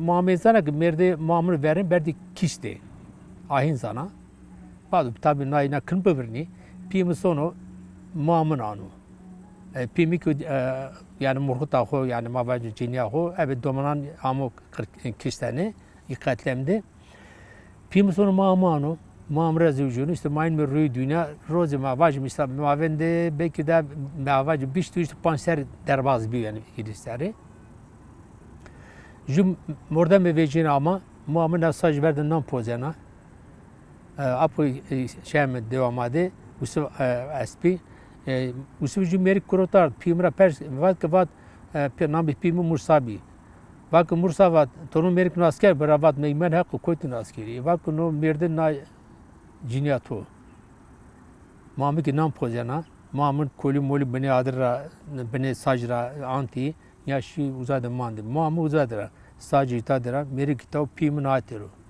mamezana ki merde mamur verin berdi kişti. Ahin sana. Bazı tabi na kınpıvırni. Pimi sonu mamın anu. Pimi ki yani murhuta ho yani mavacı cinya ho evet domanan amu kişteni ikatlemdi. Pimi sonu mamanu. Mamra zevcunu işte mayn mi rüy dünya rozi mavacı mesela mavende belki de mavacı bişti işte panser derbaz bir yani gidişleri. Jum morda me vecina ama muamın nasaj verden nam pozena. Apo şem devam ade. Usu aspi. Usu jumerik kurotar pimra pers vat nam pimu mursabi. Vak mursavat torun merik asker berabat meymen hakkı koytun askeri. Vak no merden na cinyato. Muamı ki nam pozena. Muamın koli moli beni adra beni sajra anti ya şi uzadı mandi. Muamı uzadıra. Sadece itadera, meri kitap pimin atero.